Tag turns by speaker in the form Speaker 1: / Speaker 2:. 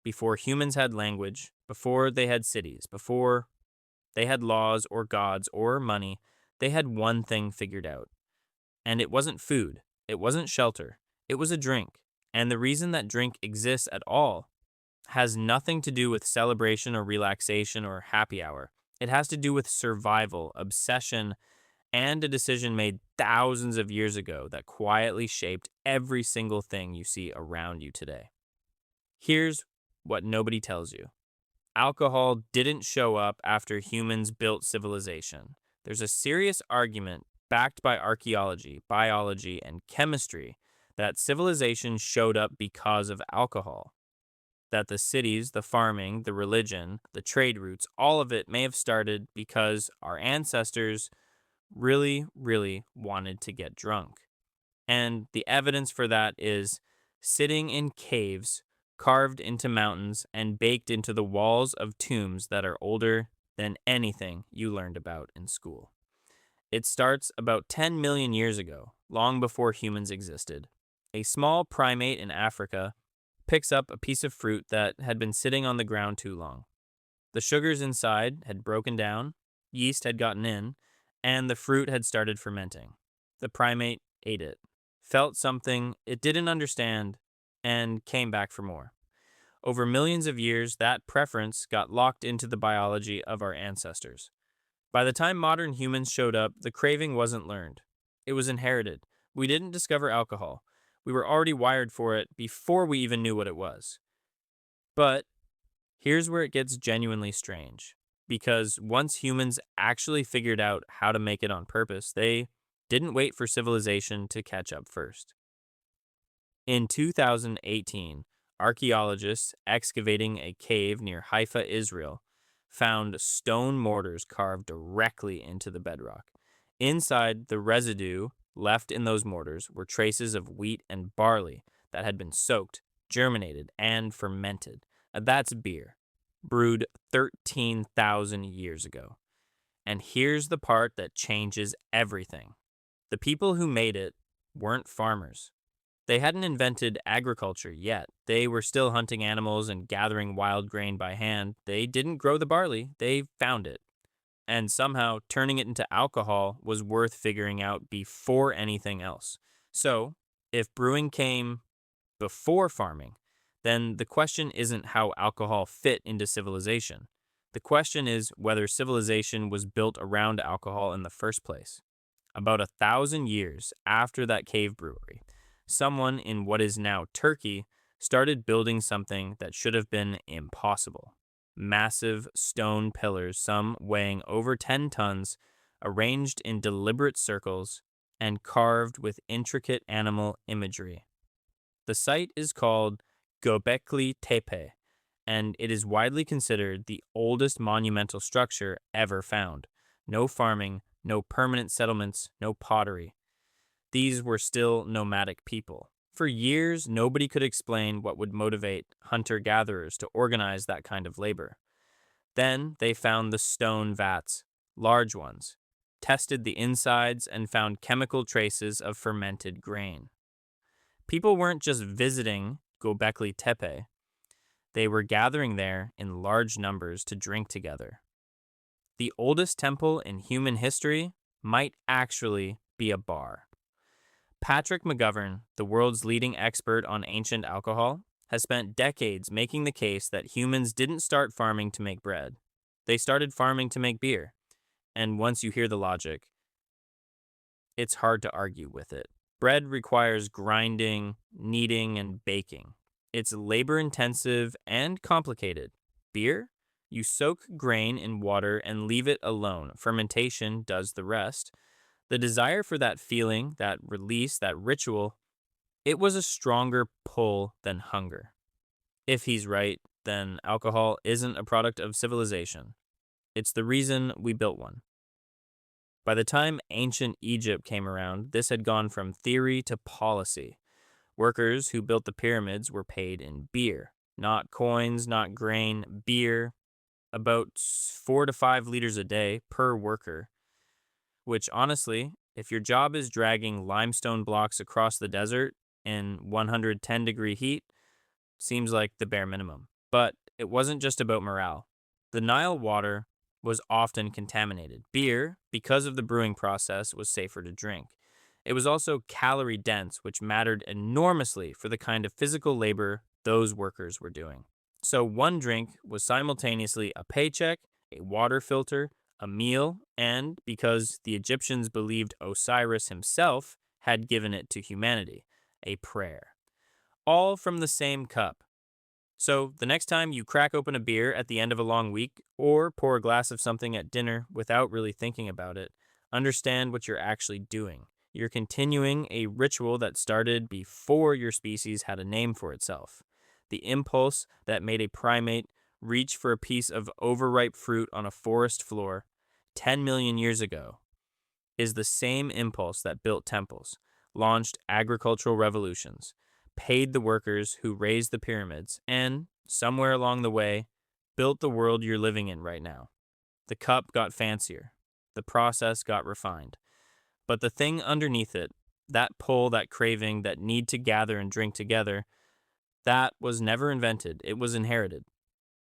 Speaker 1: before humans had language, before they had cities, before they had laws or gods or money, they had one thing figured out. And it wasn't food, it wasn't shelter, it was a drink. And the reason that drink exists at all has nothing to do with celebration or relaxation or happy hour. It has to do with survival, obsession, and a decision made thousands of years ago that quietly shaped every single thing you see around you today. Here's what nobody tells you: alcohol didn't show up after humans built civilization. There's a serious argument backed by archaeology, biology, and chemistry that civilization showed up because of alcohol. That the cities, the farming, the religion, the trade routes, all of it may have started because our ancestors really, really wanted to get drunk. And the evidence for that is sitting in caves carved into mountains and baked into the walls of tombs that are older than anything you learned about in school. It starts about 10 million years ago, long before humans existed. A small primate in Africa picks up a piece of fruit that had been sitting on the ground too long. The sugars inside had broken down, yeast had gotten in, and the fruit had started fermenting. The primate ate it, felt something it didn't understand, and came back for more. Over millions of years, that preference got locked into the biology of our ancestors. By the time modern humans showed up, the craving wasn't learned. It was inherited. We didn't discover alcohol. We were already wired for it before we even knew what it was. But here's where it gets genuinely strange. Because once humans actually figured out how to make it on purpose, they didn't wait for civilization to catch up first. In 2018, archaeologists excavating a cave near Haifa, Israel, found stone mortars carved directly into the bedrock. Inside, the residue left in those mortars were traces of wheat and barley that had been soaked, germinated, and fermented. That's beer, brewed 13,000 years ago. And here's the part that changes everything: the people who made it weren't farmers. They hadn't invented agriculture yet. They were still hunting animals and gathering wild grain by hand. They didn't grow the barley, they found it. And somehow turning it into alcohol was worth figuring out before anything else. So, if brewing came before farming, then the question isn't how alcohol fit into civilization. The question is whether civilization was built around alcohol in the first place. About 1,000 years after that cave brewery, someone in what is now Turkey started building something that should have been impossible. Massive stone pillars, some weighing over 10 tons, arranged in deliberate circles and carved with intricate animal imagery. The site is called Göbekli Tepe, and it is widely considered the oldest monumental structure ever found. No farming, no permanent settlements, no pottery. These were still nomadic people. For years, nobody could explain what would motivate hunter-gatherers to organize that kind of labor. Then they found the stone vats, large ones, tested the insides, and found chemical traces of fermented grain. People weren't just visiting Göbekli Tepe. They were gathering there in large numbers to drink together. The oldest temple in human history might actually be a bar. Patrick McGovern, the world's leading expert on ancient alcohol, has spent decades making the case that humans didn't start farming to make bread. They started farming to make beer. And once you hear the logic, it's hard to argue with it. Bread requires grinding, kneading, and baking. It's labor-intensive and complicated. Beer? You soak grain in water and leave it alone. Fermentation does the rest. The desire for that feeling, that release, that ritual, it was a stronger pull than hunger. If he's right, then alcohol isn't a product of civilization. It's the reason we built one. By the time ancient Egypt came around, this had gone from theory to policy. Workers who built the pyramids were paid in beer. Not coins, not grain, beer. About 4 to 5 liters a day per worker. Which honestly, if your job is dragging limestone blocks across the desert in 110-degree heat, seems like the bare minimum. But it wasn't just about morale. The Nile water was often contaminated. Beer, because of the brewing process, was safer to drink. It was also calorie dense, which mattered enormously for the kind of physical labor those workers were doing. So one drink was simultaneously a paycheck, a water filter, a meal, and because the Egyptians believed Osiris himself had given it to humanity, a prayer. All from the same cup. So, the next time you crack open a beer at the end of a long week or pour a glass of something at dinner without really thinking about it, understand what you're actually doing. You're continuing a ritual that started before your species had a name for itself. The impulse that made a primate reach for a piece of overripe fruit on a forest floor 10 million years ago is the same impulse that built temples, launched agricultural revolutions, paid the workers who raised the pyramids, and, somewhere along the way, built the world you're living in right now. The cup got fancier. The process got refined. But the thing underneath it, that pull, that craving, that need to gather and drink together, that was never invented. It was inherited.